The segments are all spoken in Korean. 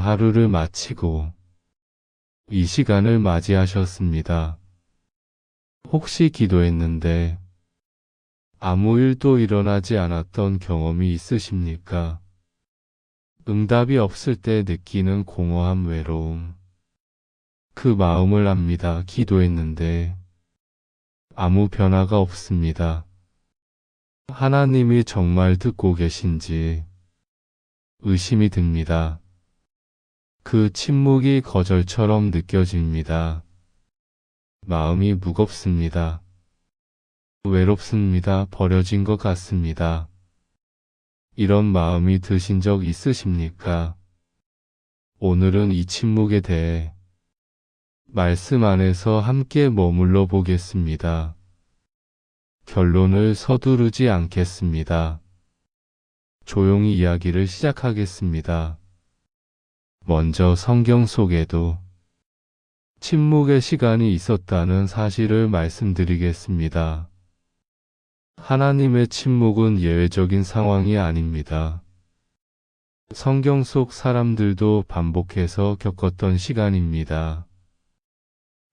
하루를 마치고 이 시간을 맞이하셨습니다. 혹시 기도했는데 아무 일도 일어나지 않았던 경험이 있으십니까? 응답이 없을 때 느끼는 공허함, 외로움. 그 마음을 압니다. 기도했는데 아무 변화가 없습니다. 하나님이 정말 듣고 계신지 의심이 듭니다. 그 침묵이 거절처럼 느껴집니다. 마음이 무겁습니다. 외롭습니다. 버려진 것 같습니다. 이런 마음이 드신 적 있으십니까? 오늘은 이 침묵에 대해 말씀 안에서 함께 머물러 보겠습니다. 결론을 서두르지 않겠습니다. 조용히 이야기를 시작하겠습니다. 먼저 성경 속에도 침묵의 시간이 있었다는 사실을 말씀드리겠습니다. 하나님의 침묵은 예외적인 상황이 아닙니다. 성경 속 사람들도 반복해서 겪었던 시간입니다.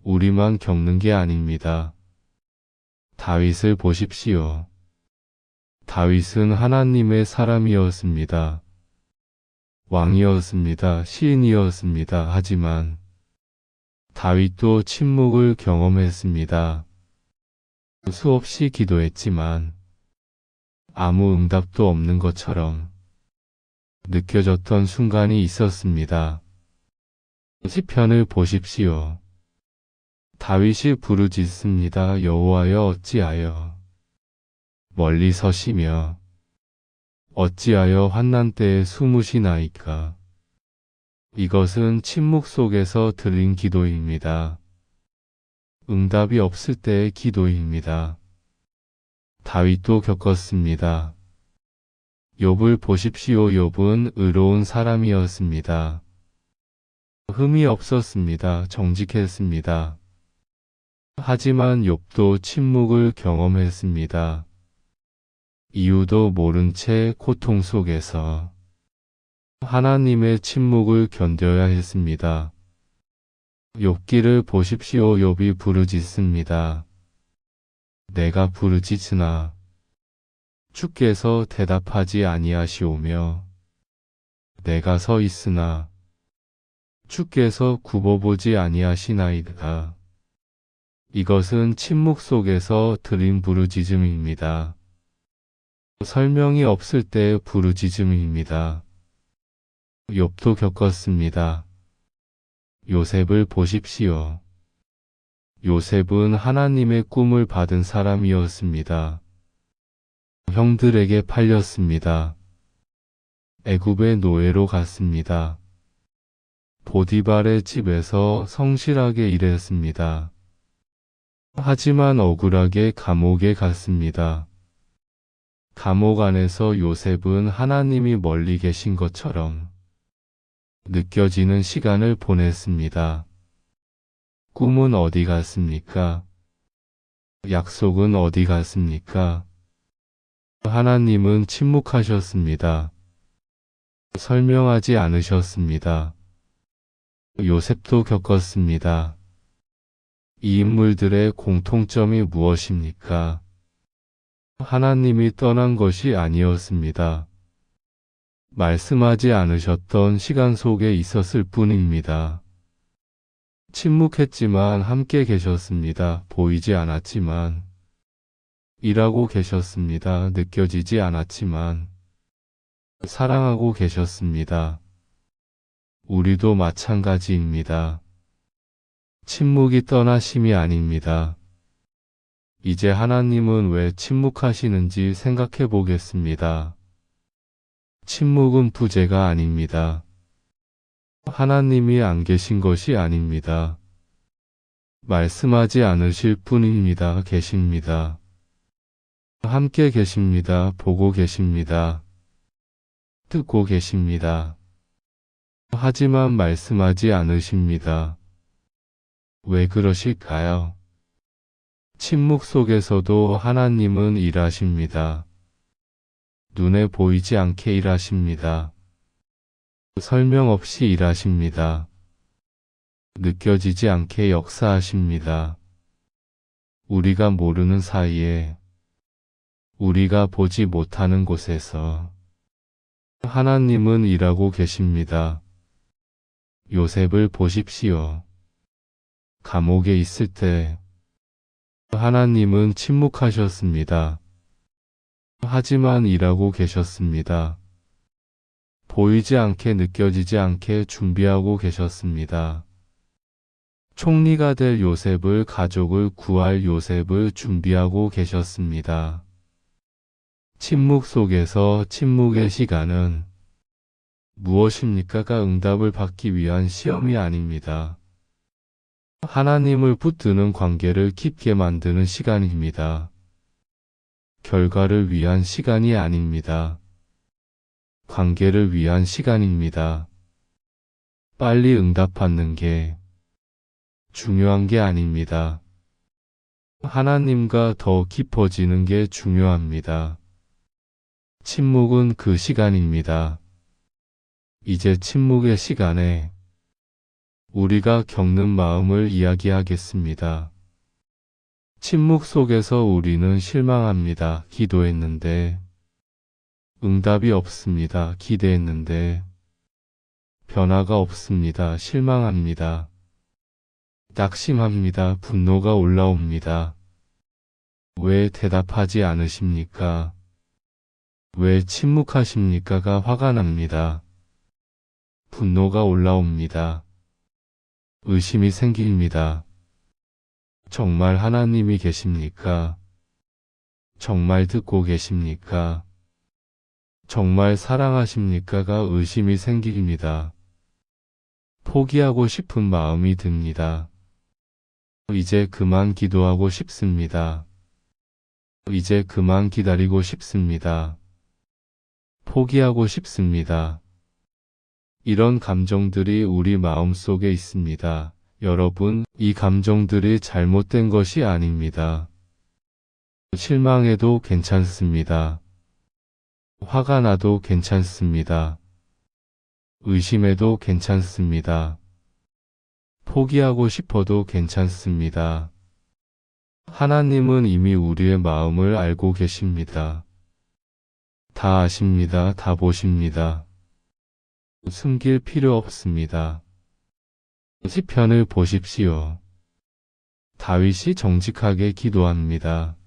우리만 겪는 게 아닙니다. 다윗을 보십시오. 다윗은 하나님의 사람이었습니다. 왕이었습니다. 시인이었습니다. 하지만 다윗도 침묵을 경험했습니다. 수없이 기도했지만 아무 응답도 없는 것처럼 느껴졌던 순간이 있었습니다. 시편을 보십시오. 다윗이 부르짖습니다. 여호와여, 어찌하여 멀리 서시며 어찌하여 환난 때에 숨으시나이까. 이것은 침묵 속에서 들린 기도입니다. 응답이 없을 때의 기도입니다. 다윗도 겪었습니다. 욥을 보십시오. 욥은 의로운 사람이었습니다. 흠이 없었습니다. 정직했습니다. 하지만 욥도 침묵을 경험했습니다. 이유도 모른 채 고통 속에서 하나님의 침묵을 견뎌야 했습니다. 욥기를 보십시오. 욥이 부르짖습니다. 내가 부르짖으나 주께서 대답하지 아니하시오며 내가 서 있으나 주께서 굽어보지 아니하시나이다. 이것은 침묵 속에서 드린 부르짖음입니다. 설명이 없을 때의 부르짖음입니다. 욥도 겪었습니다. 요셉을 보십시오. 요셉은 하나님의 꿈을 받은 사람이었습니다. 형들에게 팔렸습니다. 애굽의 노예로 갔습니다. 보디발의 집에서 성실하게 일했습니다. 하지만 억울하게 감옥에 갔습니다. 감옥 안에서 요셉은 하나님이 멀리 계신 것처럼 느껴지는 시간을 보냈습니다. 꿈은 어디 갔습니까? 약속은 어디 갔습니까? 하나님은 침묵하셨습니다. 설명하지 않으셨습니다. 요셉도 겪었습니다. 이 인물들의 공통점이 무엇입니까? 하나님이 떠난 것이 아니었습니다. 말씀하지 않으셨던 시간 속에 있었을 뿐입니다. 침묵했지만 함께 계셨습니다. 보이지 않았지만 일하고 계셨습니다. 느껴지지 않았지만 사랑하고 계셨습니다. 우리도 마찬가지입니다. 침묵이 떠나심이 아닙니다. 이제 하나님은 왜 침묵하시는지 생각해 보겠습니다. 침묵은 부재가 아닙니다. 하나님이 안 계신 것이 아닙니다. 말씀하지 않으실 뿐입니다. 계십니다. 함께 계십니다. 보고 계십니다. 듣고 계십니다. 하지만 말씀하지 않으십니다. 왜 그러실까요? 침묵 속에서도 하나님은 일하십니다. 눈에 보이지 않게 일하십니다. 설명 없이 일하십니다. 느껴지지 않게 역사하십니다. 우리가 모르는 사이에, 우리가 보지 못하는 곳에서 하나님은 일하고 계십니다. 요셉을 보십시오. 감옥에 있을 때 하나님은 침묵하셨습니다. 하지만 일하고 계셨습니다. 보이지 않게 느껴지지 않게 준비하고 계셨습니다. 총리가 될 요셉을, 가족을 구할 요셉을 준비하고 계셨습니다. 침묵 속에서 침묵의 시간은 무엇입니까가 응답을 받기 위한 시험이 아닙니다. 하나님을 붙드는 관계를 깊게 만드는 시간입니다. 결과를 위한 시간이 아닙니다. 관계를 위한 시간입니다. 빨리 응답받는 게 중요한 게 아닙니다. 하나님과 더 깊어지는 게 중요합니다. 침묵은 그 시간입니다. 이제 침묵의 시간에 우리가 겪는 마음을 이야기하겠습니다. 침묵 속에서 우리는 실망합니다. 기도했는데 응답이 없습니다. 기대했는데 변화가 없습니다. 실망합니다. 낙심합니다. 분노가 올라옵니다. 왜 대답하지 않으십니까? 왜 침묵하십니까가 화가 납니다. 분노가 올라옵니다. 의심이 생깁니다. 정말 하나님이 계십니까? 정말 듣고 계십니까? 정말 사랑하십니까가 의심이 생깁니다. 포기하고 싶은 마음이 듭니다. 이제 그만 기도하고 싶습니다. 이제 그만 기다리고 싶습니다. 포기하고 싶습니다. 이런 감정들이 우리 마음속에 있습니다. 여러분, 이 감정들이 잘못된 것이 아닙니다. 실망해도 괜찮습니다. 화가 나도 괜찮습니다. 의심해도 괜찮습니다. 포기하고 싶어도 괜찮습니다. 하나님은 이미 우리의 마음을 알고 계십니다. 다 아십니다. 다 보십니다. 숨길 필요 없습니다. 시편을 보십시오. 다윗이 정직하게 기도합니다.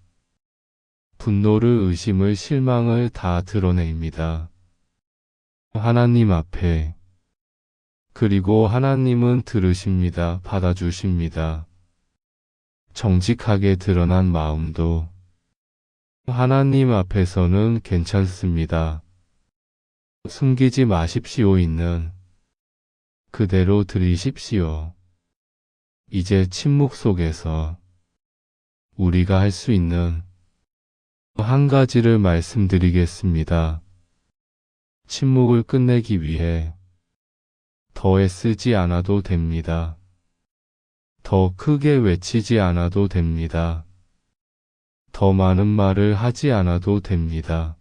분노를, 의심을, 실망을 다 드러냅니다. 하나님 앞에. 그리고 하나님은 들으십니다. 받아주십니다. 정직하게 드러난 마음도 하나님 앞에서는 괜찮습니다. 숨기지 마십시오. 있는 그대로 드리십시오. 이제 침묵 속에서 우리가 할 수 있는 한 가지를 말씀드리겠습니다. 침묵을 끝내기 위해 더 애쓰지 않아도 됩니다. 더 크게 외치지 않아도 됩니다. 더 많은 말을 하지 않아도 됩니다.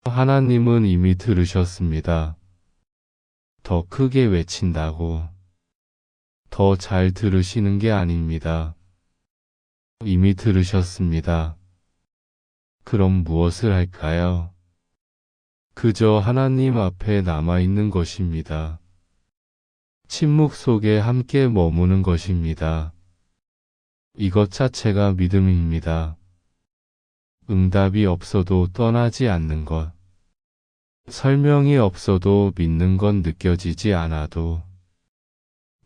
하나님은 이미 들으셨습니다. 더 크게 외친다고 더 잘 들으시는 게 아닙니다. 이미 들으셨습니다. 그럼 무엇을 할까요? 그저 하나님 앞에 남아있는 것입니다. 침묵 속에 함께 머무는 것입니다. 이것 자체가 믿음입니다. 응답이 없어도 떠나지 않는 것. 설명이 없어도 믿는 건 느껴지지 않아도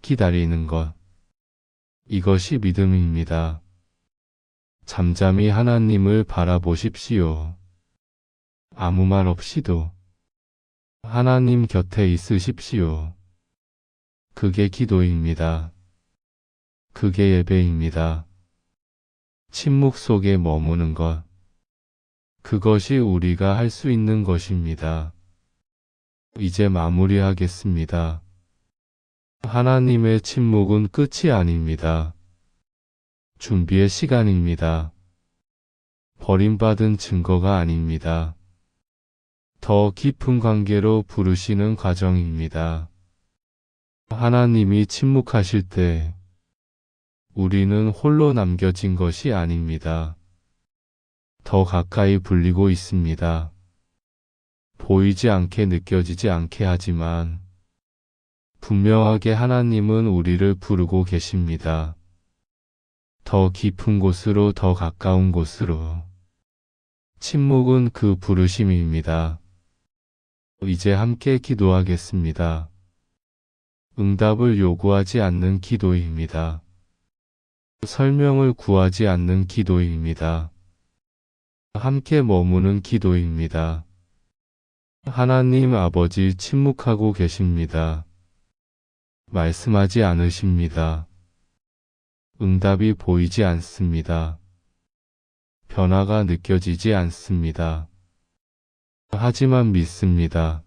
기다리는 것. 이것이 믿음입니다. 잠잠히 하나님을 바라보십시오. 아무 말 없이도 하나님 곁에 있으십시오. 그게 기도입니다. 그게 예배입니다. 침묵 속에 머무는 것. 그것이 우리가 할 수 있는 것입니다. 이제 마무리하겠습니다. 하나님의 침묵은 끝이 아닙니다. 준비의 시간입니다. 버림받은 증거가 아닙니다. 더 깊은 관계로 부르시는 과정입니다. 하나님이 침묵하실 때 우리는 홀로 남겨진 것이 아닙니다. 더 가까이 불리고 있습니다. 보이지 않게 느껴지지 않게 하지만 분명하게 하나님은 우리를 부르고 계십니다. 더 깊은 곳으로, 더 가까운 곳으로. 침묵은 그 부르심입니다. 이제 함께 기도하겠습니다. 응답을 요구하지 않는 기도입니다. 설명을 구하지 않는 기도입니다. 함께 머무는 기도입니다. 하나님 아버지 침묵하고 계십니다. 말씀하지 않으십니다. 응답이 보이지 않습니다. 변화가 느껴지지 않습니다. 하지만 믿습니다.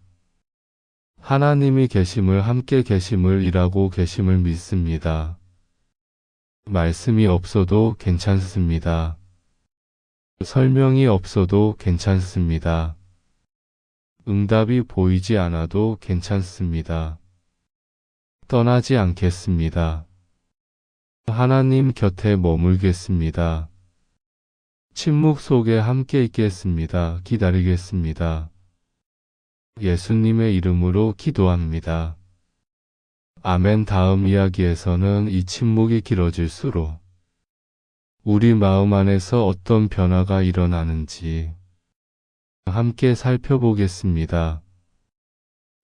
하나님이 계심을, 함께 계심을, 일하고 계심을 믿습니다. 말씀이 없어도 괜찮습니다. 설명이 없어도 괜찮습니다. 응답이 보이지 않아도 괜찮습니다. 떠나지 않겠습니다. 하나님 곁에 머물겠습니다. 침묵 속에 함께 있겠습니다. 기다리겠습니다. 예수님의 이름으로 기도합니다. 아멘. 다음 이야기에서는 이 침묵이 길어질수록 우리 마음 안에서 어떤 변화가 일어나는지 함께 살펴보겠습니다.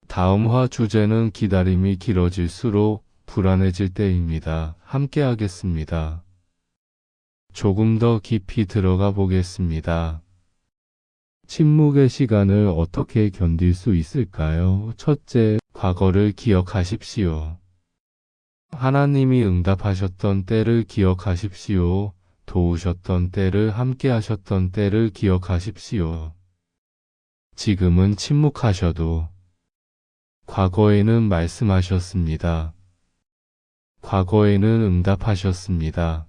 다음 화 주제는 기다림이 길어질수록 불안해질 때입니다. 함께 하겠습니다. 조금 더 깊이 들어가 보겠습니다. 침묵의 시간을 어떻게 견딜 수 있을까요? 첫째, 과거를 기억하십시오. 하나님이 응답하셨던 때를 기억하십시오. 도우셨던 때를, 함께 하셨던 때를 기억하십시오. 지금은 침묵하셔도 과거에는 말씀하셨습니다. 과거에는 응답하셨습니다.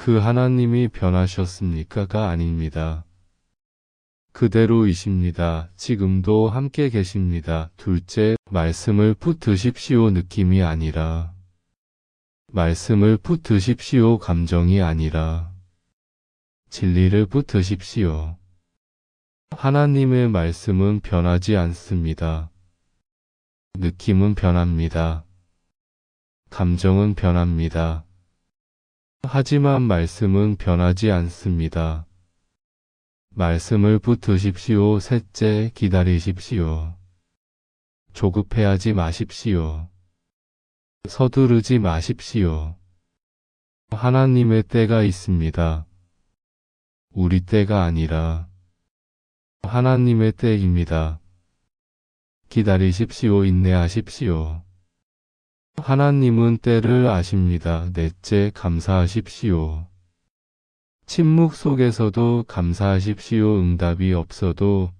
그 하나님이 변하셨습니까가 아닙니다. 그대로이십니다. 지금도 함께 계십니다. 둘째, 말씀을 붙드십시오. 느낌이 아니라. 말씀을 붙드십시오. 감정이 아니라. 진리를 붙드십시오. 하나님의 말씀은 변하지 않습니다. 느낌은 변합니다. 감정은 변합니다. 하지만 말씀은 변하지 않습니다. 말씀을 붙드십시오. 셋째, 기다리십시오. 조급해하지 마십시오. 서두르지 마십시오. 하나님의 때가 있습니다. 우리 때가 아니라 하나님의 때입니다. 기다리십시오. 인내하십시오. 하나님은 때를 아십니다. 넷째, 감사하십시오. 침묵 속에서도 감사하십시오. 응답이 없어도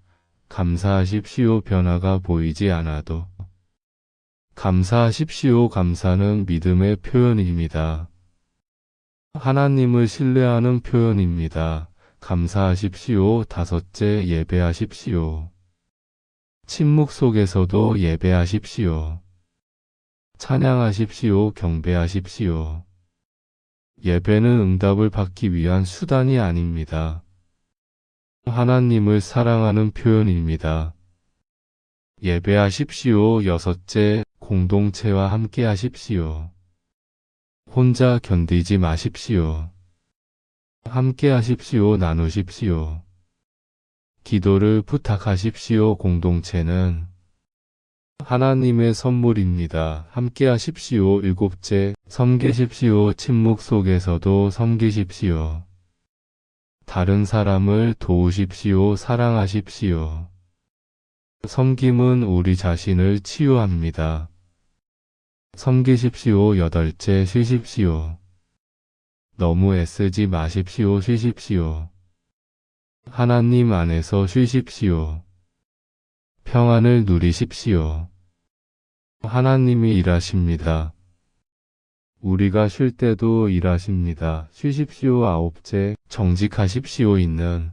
감사하십시오. 변화가 보이지 않아도 감사하십시오. 감사는 믿음의 표현입니다. 하나님을 신뢰하는 표현입니다. 감사하십시오. 다섯째, 예배하십시오. 침묵 속에서도 예배하십시오. 찬양하십시오. 경배하십시오. 예배는 응답을 받기 위한 수단이 아닙니다. 하나님을 사랑하는 표현입니다. 예배하십시오. 여섯째, 공동체와 함께 하십시오. 혼자 견디지 마십시오. 함께 하십시오. 나누십시오. 기도를 부탁하십시오. 공동체는 하나님의 선물입니다. 함께 하십시오. 일곱째, 섬기십시오. 침묵 속에서도 섬기십시오. 다른 사람을 도우십시오. 사랑하십시오. 섬김은 우리 자신을 치유합니다. 섬기십시오. 여덟째, 쉬십시오. 너무 애쓰지 마십시오. 쉬십시오. 하나님 안에서 쉬십시오. 평안을 누리십시오. 하나님이 일하십니다. 우리가 쉴 때도 일하십니다. 쉬십시오. 아홉째, 정직하십시오. 있는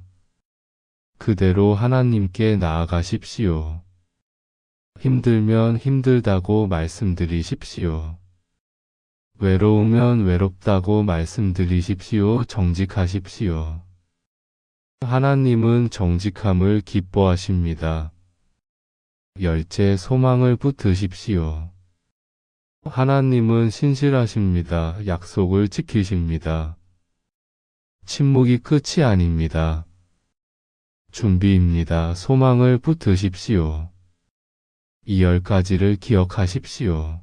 그대로 하나님께 나아가십시오. 힘들면 힘들다고 말씀드리십시오. 외로우면 외롭다고 말씀드리십시오. 정직하십시오. 하나님은 정직함을 기뻐하십니다. 열째 소망을 붙드십시오. 하나님은 신실하십니다. 약속을 지키십니다. 침묵이 끝이 아닙니다. 준비입니다. 소망을 붙드십시오. 이 10가지를 기억하십시오.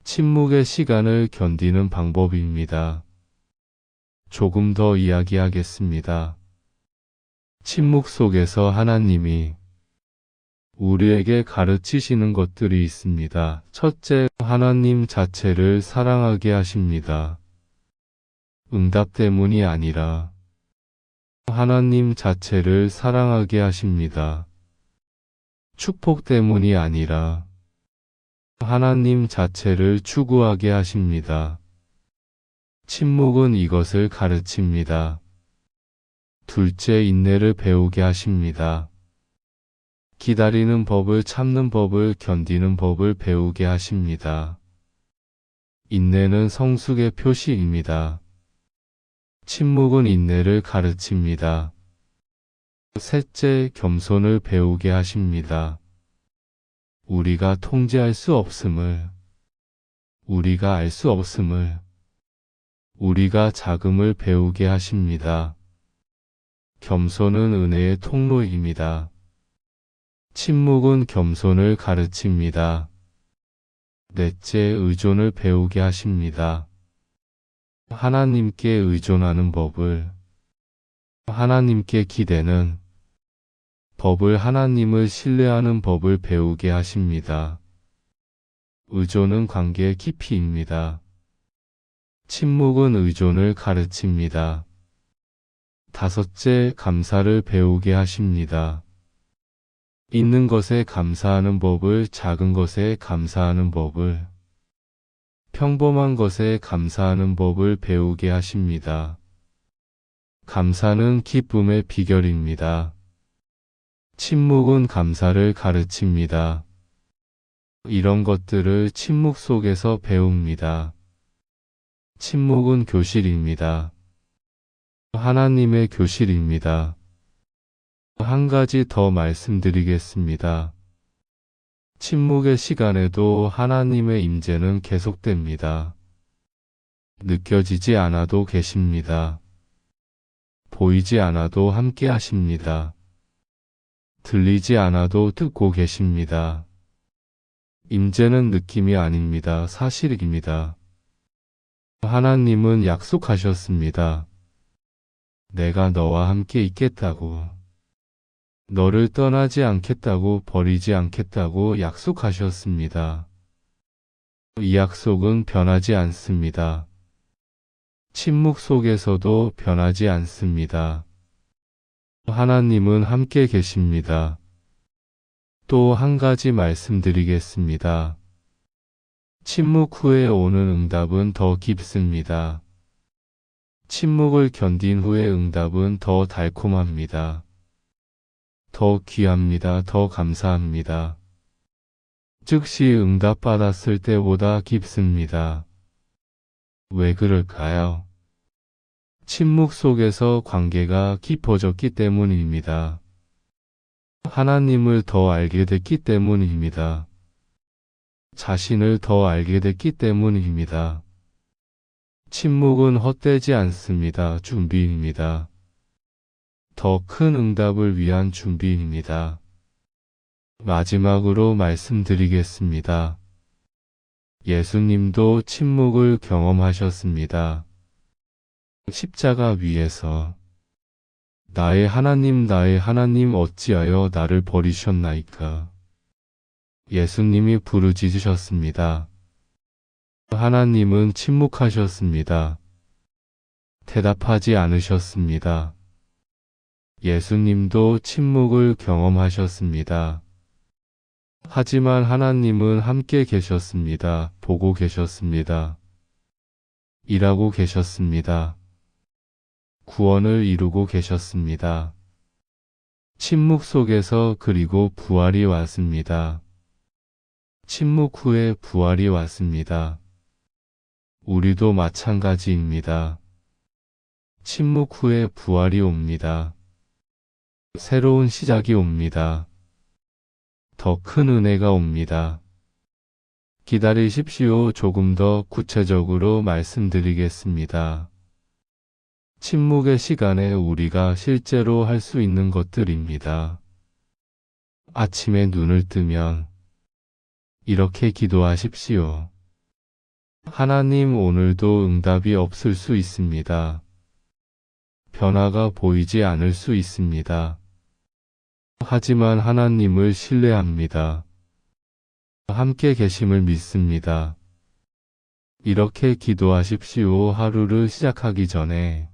침묵의 시간을 견디는 방법입니다. 조금 더 이야기하겠습니다. 침묵 속에서 하나님이 우리에게 가르치시는 것들이 있습니다. 첫째, 하나님 자체를 사랑하게 하십니다. 응답 때문이 아니라 하나님 자체를 사랑하게 하십니다. 축복 때문이 아니라 하나님 자체를 추구하게 하십니다. 침묵은 이것을 가르칩니다. 둘째, 인내를 배우게 하십니다. 기다리는 법을, 참는 법을, 견디는 법을 배우게 하십니다. 인내는 성숙의 표시입니다. 침묵은 인내를 가르칩니다. 셋째, 겸손을 배우게 하십니다. 우리가 통제할 수 없음을, 우리가 알 수 없음을, 우리가 작음을 배우게 하십니다. 겸손은 은혜의 통로입니다. 침묵은 겸손을 가르칩니다. 넷째, 의존을 배우게 하십니다. 하나님께 의존하는 법을, 하나님께 기대는 법을, 하나님을 신뢰하는 법을 배우게 하십니다. 의존은 관계의 깊이입니다. 침묵은 의존을 가르칩니다. 다섯째, 감사를 배우게 하십니다. 있는 것에 감사하는 법을, 작은 것에 감사하는 법을, 평범한 것에 감사하는 법을 배우게 하십니다. 감사는 기쁨의 비결입니다. 침묵은 감사를 가르칩니다. 이런 것들을 침묵 속에서 배웁니다. 침묵은 교실입니다. 하나님의 교실입니다. 한 가지 더 말씀드리겠습니다. 침묵의 시간에도 하나님의 임재는 계속됩니다. 느껴지지 않아도 계십니다. 보이지 않아도 함께 하십니다. 들리지 않아도 듣고 계십니다. 임재는 느낌이 아닙니다. 사실입니다. 하나님은 약속하셨습니다. 내가 너와 함께 있겠다고. 너를 떠나지 않겠다고, 버리지 않겠다고 약속하셨습니다. 이 약속은 변하지 않습니다. 침묵 속에서도 변하지 않습니다. 하나님은 함께 계십니다. 또 한 가지 말씀드리겠습니다. 침묵 후에 오는 응답은 더 깊습니다. 침묵을 견딘 후의 응답은 더 달콤합니다. 더 귀합니다. 더 감사합니다. 즉시 응답받았을 때보다 깊습니다. 왜 그럴까요? 침묵 속에서 관계가 깊어졌기 때문입니다. 하나님을 더 알게 됐기 때문입니다. 자신을 더 알게 됐기 때문입니다. 침묵은 헛되지 않습니다. 준비입니다. 더 큰 응답을 위한 준비입니다. 마지막으로 말씀드리겠습니다. 예수님도 침묵을 경험하셨습니다. 십자가 위에서 나의 하나님 어찌하여 나를 버리셨나이까. 예수님이 부르짖으셨습니다. 하나님은 침묵하셨습니다. 대답하지 않으셨습니다. 예수님도 침묵을 경험하셨습니다. 하지만 하나님은 함께 계셨습니다. 보고 계셨습니다. 일하고 계셨습니다. 구원을 이루고 계셨습니다. 침묵 속에서 그리고 부활이 왔습니다. 침묵 후에 부활이 왔습니다. 우리도 마찬가지입니다. 침묵 후에 부활이 옵니다. 새로운 시작이 옵니다. 더 큰 은혜가 옵니다. 기다리십시오. 조금 더 구체적으로 말씀드리겠습니다. 침묵의 시간에 우리가 실제로 할 수 있는 것들입니다. 아침에 눈을 뜨면 이렇게 기도하십시오. 하나님, 오늘도 응답이 없을 수 있습니다. 변화가 보이지 않을 수 있습니다. 하지만 하나님을 신뢰합니다. 함께 계심을 믿습니다. 이렇게 기도하십시오. 하루를 시작하기 전에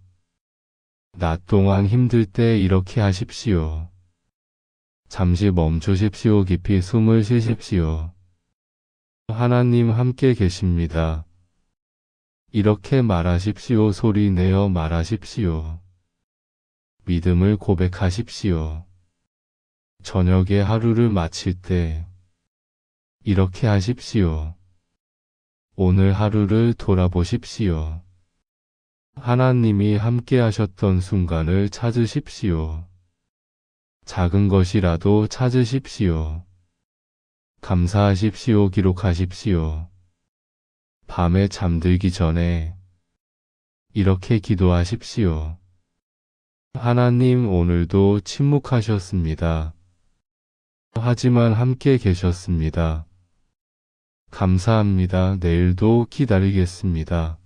낮 동안 힘들 때 이렇게 하십시오. 잠시 멈추십시오. 깊이 숨을 쉬십시오. 하나님 함께 계십니다. 이렇게 말하십시오. 소리 내어 말하십시오. 믿음을 고백하십시오. 저녁에 하루를 마칠 때 이렇게 하십시오. 오늘 하루를 돌아보십시오. 하나님이 함께 하셨던 순간을 찾으십시오. 작은 것이라도 찾으십시오. 감사하십시오. 기록하십시오. 밤에 잠들기 전에 이렇게 기도하십시오. 하나님, 오늘도 침묵하셨습니다. 하지만 함께 계셨습니다. 감사합니다. 내일도 기다리겠습니다.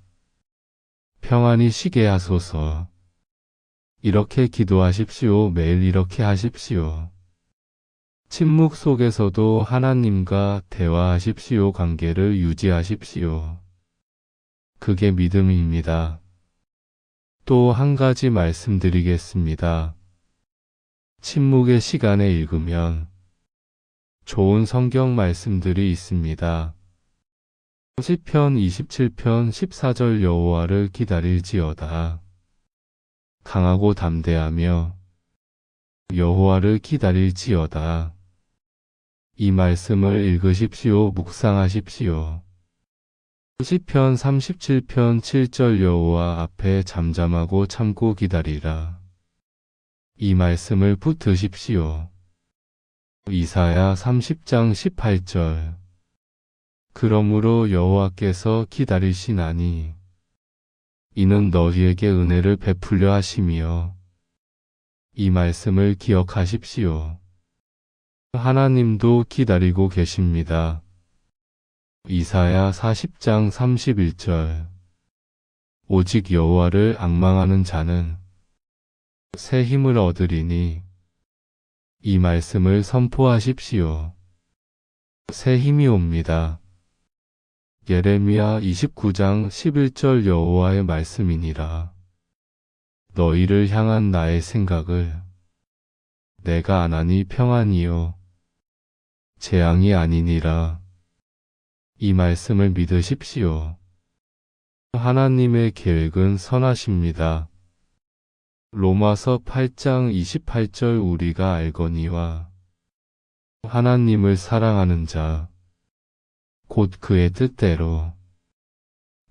평안히 쉬게 하소서. 이렇게 기도하십시오. 매일 이렇게 하십시오. 침묵 속에서도 하나님과 대화하십시오. 관계를 유지하십시오. 그게 믿음입니다. 또 한 가지 말씀드리겠습니다. 침묵의 시간에 읽으면 좋은 성경 말씀들이 있습니다. 시편 27편 14절 여호와를 기다릴지어다. 강하고 담대하며 여호와를 기다릴지어다. 이 말씀을 읽으십시오. 묵상하십시오. 시편 37편 7절 여호와 앞에 잠잠하고 참고 기다리라. 이 말씀을 붙드십시오. 이사야 30장 18절. 그러므로 여호와께서 기다리시나니 이는 너희에게 은혜를 베풀려 하심이요. 이 말씀을 기억하십시오. 하나님도 기다리고 계십니다. 이사야 40장 31절. 오직 여호와를 앙망하는 자는 새 힘을 얻으리니 이 말씀을 선포하십시오. 새 힘이 옵니다. 예레미야 29장 11절 여호와의 말씀이니라. 너희를 향한 나의 생각을 내가 안하니 평안이요 재앙이 아니니라. 이 말씀을 믿으십시오. 하나님의 계획은 선하십니다. 로마서 8장 28절 우리가 알거니와 하나님을 사랑하는 자 곧 그의 뜻대로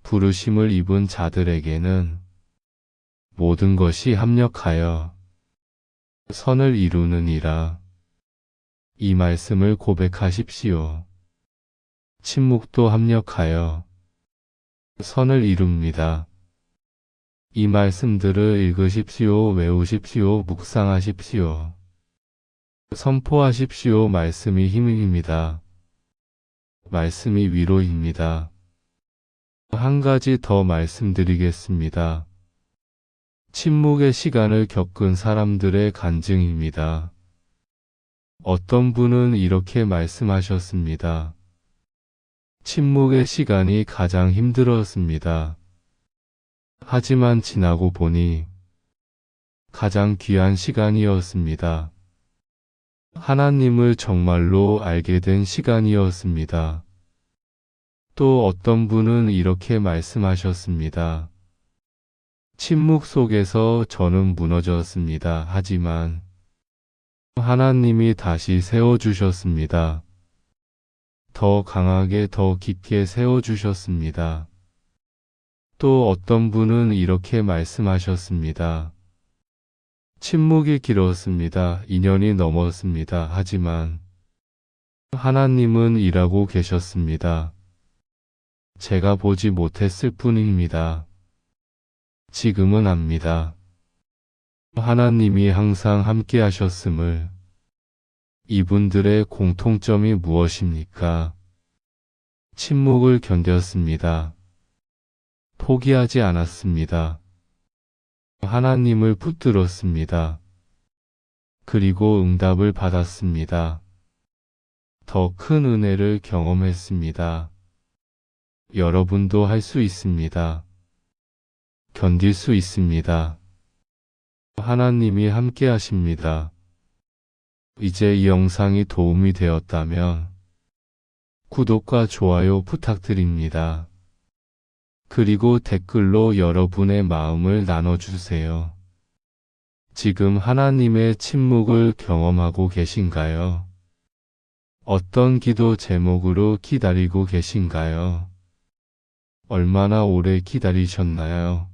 부르심을 입은 자들에게는 모든 것이 합력하여 선을 이루느니라. 이 말씀을 고백하십시오. 침묵도 합력하여 선을 이룹니다. 이 말씀들을 읽으십시오. 외우십시오. 묵상하십시오. 선포하십시오. 말씀이 힘입니다. 말씀이 위로입니다. 한 가지 더 말씀드리겠습니다. 침묵의 시간을 겪은 사람들의 간증입니다. 어떤 분은 이렇게 말씀하셨습니다. 침묵의 시간이 가장 힘들었습니다. 하지만 지나고 보니 가장 귀한 시간이었습니다. 하나님을 정말로 알게 된 시간이었습니다. 또 어떤 분은 이렇게 말씀하셨습니다. 침묵 속에서 저는 무너졌습니다. 하지만 하나님이 다시 세워주셨습니다. 더 강하게 더 깊게 세워주셨습니다. 또 어떤 분은 이렇게 말씀하셨습니다. 침묵이 길었습니다. 2년이 넘었습니다. 하지만 하나님은 일하고 계셨습니다. 제가 보지 못했을 뿐입니다. 지금은 압니다. 하나님이 항상 함께 하셨음을. 이분들의 공통점이 무엇입니까? 침묵을 견뎠습니다. 포기하지 않았습니다. 하나님을 붙들었습니다. 그리고 응답을 받았습니다. 더 큰 은혜를 경험했습니다. 여러분도 할 수 있습니다. 견딜 수 있습니다. 하나님이 함께 하십니다. 이제 이 영상이 도움이 되었다면 구독과 좋아요 부탁드립니다. 그리고 댓글로 여러분의 마음을 나눠주세요. 지금 하나님의 침묵을 경험하고 계신가요? 어떤 기도 제목으로 기다리고 계신가요? 얼마나 오래 기다리셨나요?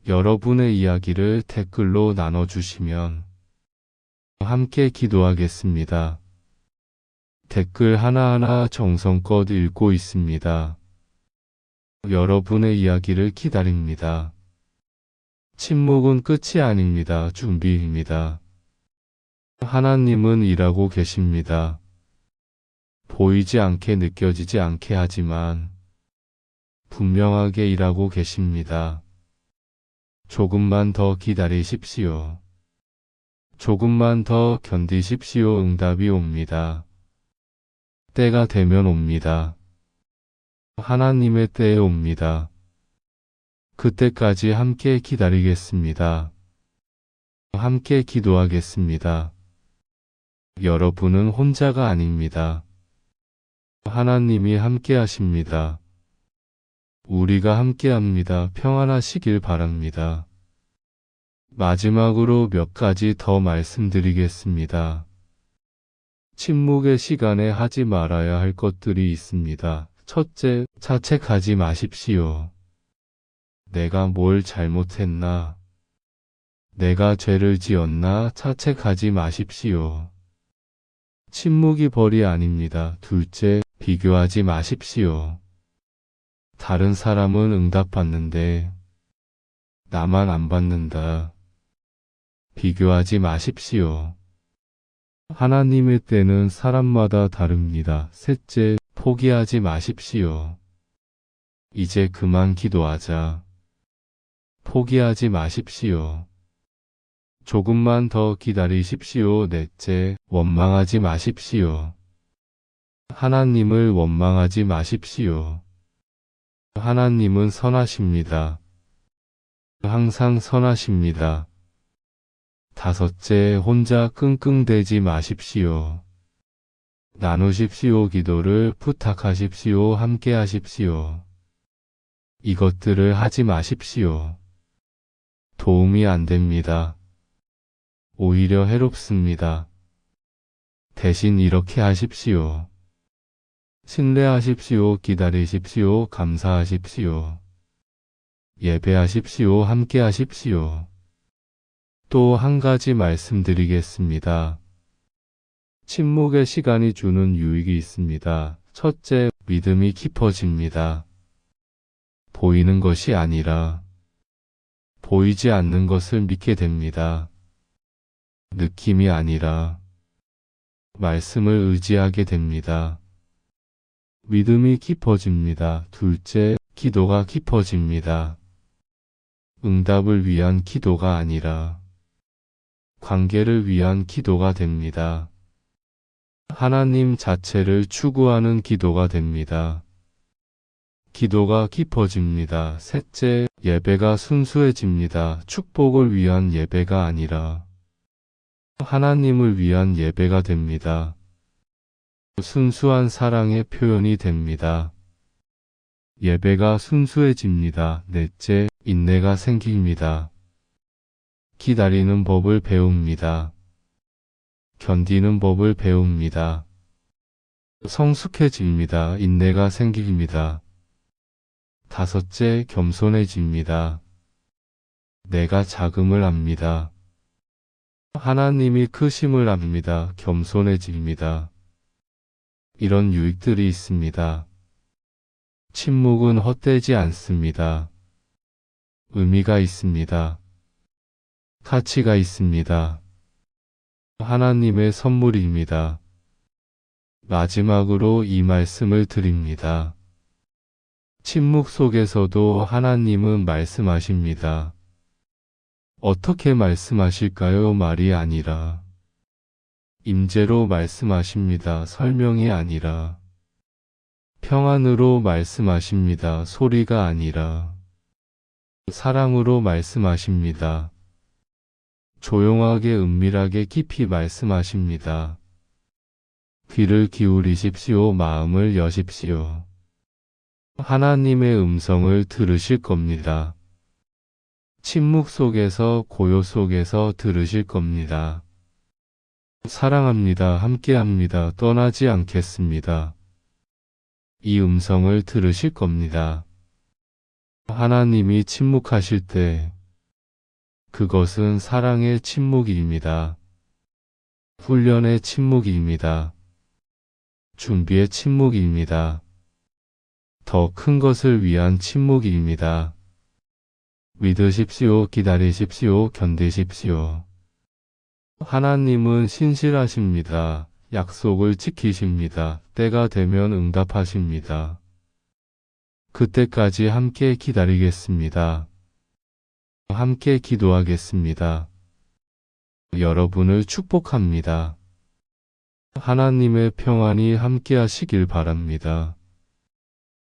여러분의 이야기를 댓글로 나눠주시면 함께 기도하겠습니다. 댓글 하나하나 정성껏 읽고 있습니다. 여러분의 이야기를 기다립니다. 침묵은 끝이 아닙니다. 준비입니다. 하나님은 일하고 계십니다. 보이지 않게 느껴지지 않게 하지만 분명하게 일하고 계십니다. 조금만 더 기다리십시오. 조금만 더 견디십시오. 응답이 옵니다. 때가 되면 옵니다. 하나님의 때에 옵니다. 그때까지 함께 기다리겠습니다. 함께 기도하겠습니다. 여러분은 혼자가 아닙니다. 하나님이 함께 하십니다. 우리가 함께 합니다. 평안하시길 바랍니다. 마지막으로 몇 가지 더 말씀드리겠습니다. 침묵의 시간에 하지 말아야 할 것들이 있습니다. 첫째, 자책하지 마십시오. 내가 뭘 잘못했나? 내가 죄를 지었나? 자책하지 마십시오. 침묵이 벌이 아닙니다. 둘째, 비교하지 마십시오. 다른 사람은 응답받는데 나만 안 받는다. 비교하지 마십시오. 하나님의 때는 사람마다 다릅니다. 셋째, 포기하지 마십시오. 이제 그만 기도하자. 포기하지 마십시오. 조금만 더 기다리십시오. 넷째, 원망하지 마십시오. 하나님을 원망하지 마십시오. 하나님은 선하십니다. 항상 선하십니다. 다섯째, 혼자 끙끙대지 마십시오. 나누십시오. 기도를 부탁하십시오. 함께 하십시오. 이것들을 하지 마십시오. 도움이 안 됩니다. 오히려 해롭습니다. 대신 이렇게 하십시오. 신뢰하십시오. 기다리십시오. 감사하십시오. 예배하십시오. 함께 하십시오. 또 한 가지 말씀드리겠습니다. 침묵의 시간이 주는 유익이 있습니다. 첫째, 믿음이 깊어집니다. 보이는 것이 아니라 보이지 않는 것을 믿게 됩니다. 느낌이 아니라 말씀을 의지하게 됩니다. 믿음이 깊어집니다. 둘째, 기도가 깊어집니다. 응답을 위한 기도가 아니라 관계를 위한 기도가 됩니다. 하나님 자체를 추구하는 기도가 됩니다. 기도가 깊어집니다. 셋째, 예배가 순수해집니다. 축복을 위한 예배가 아니라 하나님을 위한 예배가 됩니다. 순수한 사랑의 표현이 됩니다. 예배가 순수해집니다. 넷째, 인내가 생깁니다. 기다리는 법을 배웁니다. 견디는 법을 배웁니다. 성숙해집니다. 인내가 생깁니다. 다섯째, 겸손해집니다. 내가 작음을 압니다. 하나님이 크심을 압니다. 겸손해집니다. 이런 유익들이 있습니다. 침묵은 헛되지 않습니다. 의미가 있습니다. 가치가 있습니다. 하나님의 선물입니다. 마지막으로 이 말씀을 드립니다. 침묵 속에서도 하나님은 말씀하십니다. 어떻게 말씀하실까요? 말이 아니라 임재로 말씀하십니다. 설명이 아니라 평안으로 말씀하십니다. 소리가 아니라 사랑으로 말씀하십니다. 조용하게 은밀하게 깊이 말씀하십니다. 귀를 기울이십시오. 마음을 여십시오. 하나님의 음성을 들으실 겁니다. 침묵 속에서 고요 속에서 들으실 겁니다. 사랑합니다. 함께합니다. 떠나지 않겠습니다. 이 음성을 들으실 겁니다. 하나님이 침묵하실 때 그것은 사랑의 침묵입니다. 훈련의 침묵입니다. 준비의 침묵입니다. 더 큰 것을 위한 침묵입니다. 믿으십시오. 기다리십시오. 견디십시오. 하나님은 신실하십니다. 약속을 지키십니다. 때가 되면 응답하십니다. 그때까지 함께 기다리겠습니다. 함께 기도하겠습니다. 여러분을 축복합니다. 하나님의 평안이 함께 하시길 바랍니다.